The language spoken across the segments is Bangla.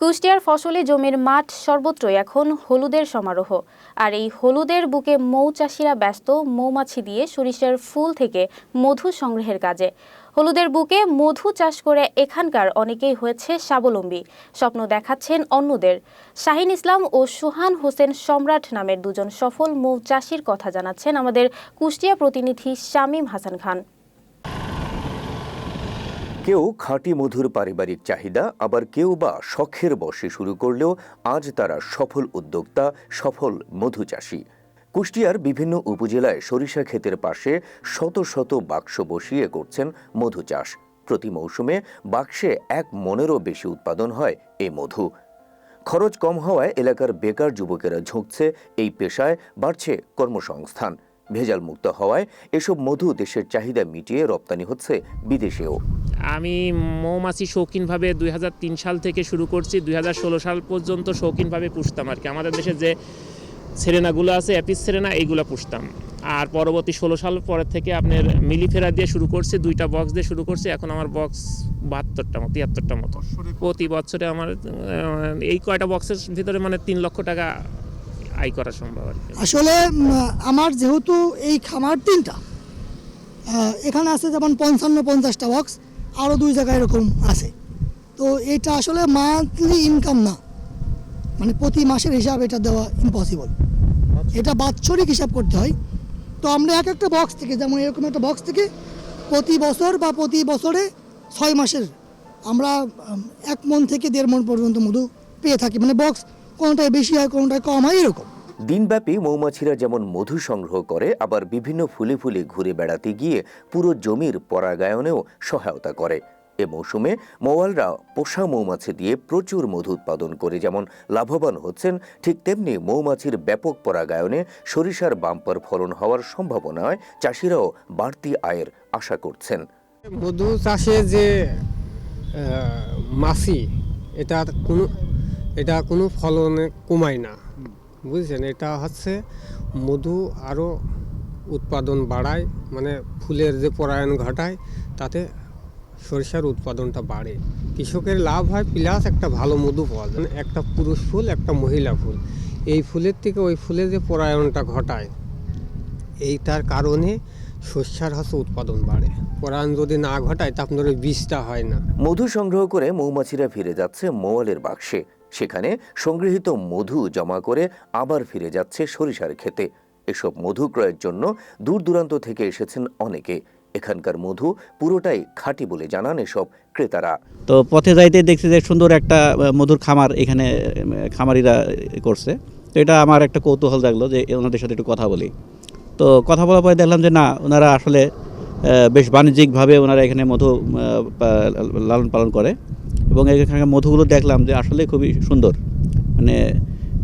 কুষ্টিয়ার ফসলি জমির মাঠ সর্বত্রই এখন হলুদের সমারোহ। আর এই হলুদের বুকে মৌচাষিরা ব্যস্ত মৌমাছি দিয়ে সরিষার ফুল থেকে মধু সংগ্রহের কাজে। হলুদের বুকে মধু চাষ করে এখানকার অনেকেই হয়েছে স্বাবলম্বী, স্বপ্ন দেখাচ্ছেন অন্যদের। শাহিন ইসলাম ও সুহান হোসেন সম্রাট নামের দুজন সফল মৌচাষির কথা জানাচ্ছেন আমাদের কুষ্টিয়া প্রতিনিধি শামীম হাসান খান। কেউ খাঁটি মধুর পারিবারিক চাহিদা, আবার কেউ বা শখের বশে শুরু করলেও আজ তারা সফল উদ্যোক্তা, সফল মধু চাষী। কুষ্টিয়ার বিভিন্ন উপজেলায় সরিষা ক্ষেতের পাশে শত শত বাক্স বসিয়ে করছেন মধু চাষ। প্রতি মৌসুমে বাক্সে 1 মনেরও বেশি উৎপাদন হয় এই মধু। খরচ কম হওয়ায় এলাকার বেকার যুবকেরা ঝুঁকছে এই পেশায়, বাড়ছে কর্মসংস্থান। ভেজাল মুক্ত হওয়ায় এসব মধু দেশের চাহিদা মিটিয়ে রপ্তানি হচ্ছে বিদেশেও। আমি মৌমাছি শৌখিনভাবে 2003 সাল থেকে শুরু করছি। 2016 সাল পর্যন্ত শৌখিনভাবে পুষতাম আর কি। আমাদের দেশে যে সেরেনাগুলো আছে, অ্যাপিস সেরেনা, এইগুলো পুষতাম। আর পরবর্তী 16 সাল পরের থেকে আপনার মিলিফেরা দিয়ে শুরু করছি, 2টা বক্স দিয়ে শুরু করছি। এখন আমার বক্স 72টা মতো, 73টা মতো। প্রতি বছরে আমার এই কয়টা বক্সের ভিতরে 3 লক্ষ টাকা আয় করা সম্ভব আর কি। আসলে আমার যেহেতু এই খামার 3টা, এখানে আছে যেমন 55-50টা বক্স, আরও 2 জায়গায় এরকম আছে। তো এটা আসলে মান্থলি ইনকাম না, প্রতি মাসের হিসাব এটা দেওয়া ইম্পসিবল। এটা বাৎসরিক হিসাব করতে হয়। তো আমরা একটা বক্স থেকে, যেমন এরকম একটা বক্স থেকে প্রতি বছর বা প্রতি বছরে 6 মাসের আমরা 1 মণ থেকে 1.5 মণ পর্যন্ত মধু পেয়ে থাকি। বক্স কোনোটায় বেশি হয়, কোনোটায় কম হয়, এরকম। দিনব্যাপী মৌমাছিরা যেমন মধু সংগ্রহ করে, আবার বিভিন্ন ফুলে ফুলে ঘুরে বেড়াতে গিয়ে পুরো জমির পরাগায়নেও সহায়তা করে। এ মৌসুমে মৌয়ালরা পোষা মৌমাছি দিয়ে প্রচুর মধু উৎপাদন করে যেমন লাভবান হচ্ছেন, ঠিক তেমনি মৌমাছির ব্যাপক পরাগায়নে সরিষার বাম্পার ফলন হওয়ার সম্ভাবনায় চাষিরাও বাড়তি আয়ের আশা করছেন। মধু চাষে যে মাছি, এটা কোনো ফলনে কমায় না, বুঝছেন। এটা হচ্ছে মধু আরও উৎপাদন বাড়ায়, ফুলের যে পরাগায়ন ঘটায়, তাতে সরিষার উৎপাদনটা বাড়ে, কৃষকের লাভ হয়, প্লাস একটা ভালো মধু পাওয়া যায়। একটা পুরুষ ফুল, একটা মহিলা ফুল, এই ফুলের থেকে ওই ফুলের যে পরাগায়নটা ঘটায়, এইটার কারণে সরিষার হচ্ছে উৎপাদন বাড়ে। পরাগায়ন যদি না ঘটায় তা আপনার ওই বীজটা হয় না। মধু সংগ্রহ করে মৌমাছিরা ফিরে যাচ্ছে মৌয়ালের বাক্সে, সেখানে সংগৃহীত মধু জমা করে আবার ফিরে যাচ্ছে সরিষার ক্ষেতে। এসব মধু ক্রয়ের জন্য দূর দূরান্ত থেকে এসেছেন অনেকে। এখানকার মধু পুরোটাই খাঁটি বলে জানান এসব ক্রেতারা। তো পথে যাইতে দেখছি যে সুন্দর একটা মধুর খামার এখানে খামারিরা করছে। তো এটা আমার একটা কৌতূহল জাগলো যে ওনাদের সাথে একটু কথা বলি। তো কথা বলার পরে দেখলাম যে না, ওনারা আসলে বেশ বাণিজ্যিকভাবে ওনারা এখানে মধু লালন পালন করে, এবং এখানকার মধুগুলো দেখলাম যে আসলে খুবই সুন্দর,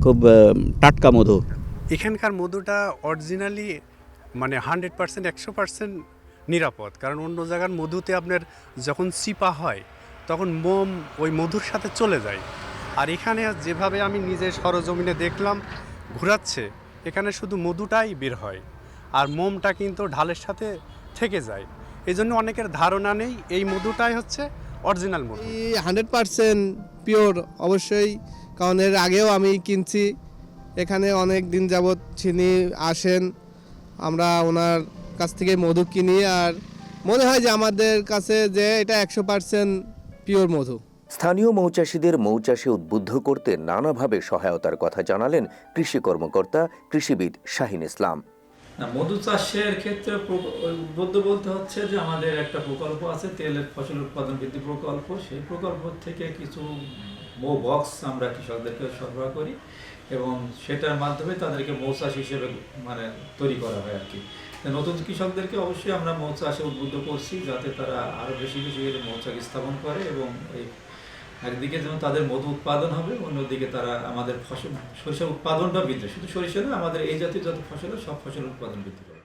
খুব টাটকা মধু। এখানকার মধুটা অরিজিনালি 100%, 100% নিরাপদ। কারণ অন্য জায়গার মধুতে আপনার যখন চিপা হয় তখন মোম ওই মধুর সাথে চলে যায়। আর এখানে যেভাবে আমি নিজে সরজমিনে দেখলাম ঘুরাচ্ছে, এখানে শুধু মধুটাই বের হয়, আর মোমটা কিন্তু ঢালের সাথে থেকে যায়। এই জন্য অনেকের ধারণা নেই এই মধুটাই হচ্ছে অরিজিনাল মধু। 100% পিওর অবশ্যই, কারণ এর আগেও আমি কিনছি। এখানে অনেক দিন যাবৎ চিনি আসেন, আমরা ওনার কাছ থেকে মধু কিনি, আর মনে হয় যে আমাদের কাছে যে এটা 100% পিওর মধু। স্থানীয় মৌচাষীদের মৌচাষে উদ্বুদ্ধ করতে নানাভাবে সহায়তার কথা জানালেন কৃষি কর্মকর্তা কৃষিবিদ শাহিন ইসলাম। মধু চাষের ক্ষেত্রে উদ্বুদ্ধ বলতে হচ্ছে যে আমাদের একটা প্রকল্প আছে, তেলের ফসল উৎপাদন বৃদ্ধি প্রকল্প। সেই প্রকল্প থেকে কিছু মৌ বক্স আমরা কৃষকদেরকে সরবরাহ করি, এবং সেটার মাধ্যমে তাদেরকে মৌচাষ হিসেবে তৈরি করা হয় আর কি। নতুন কৃষকদেরকে অবশ্যই আমরা মৌচাষে উদ্বুদ্ধ করছি, যাতে তারা আরও বেশি বেশি করে মৌচাক স্থাপন করে, এবং এই একদিকে যেমন তাদের মধু উৎপাদন হবে, অন্যদিকে তারা আমাদের ফসল সরিষার উৎপাদনটা বৃদ্ধি, শুধু সরিষা না, আমাদের এই জাতীয় যত ফসল সব ফসল উৎপাদন বৃদ্ধি করে।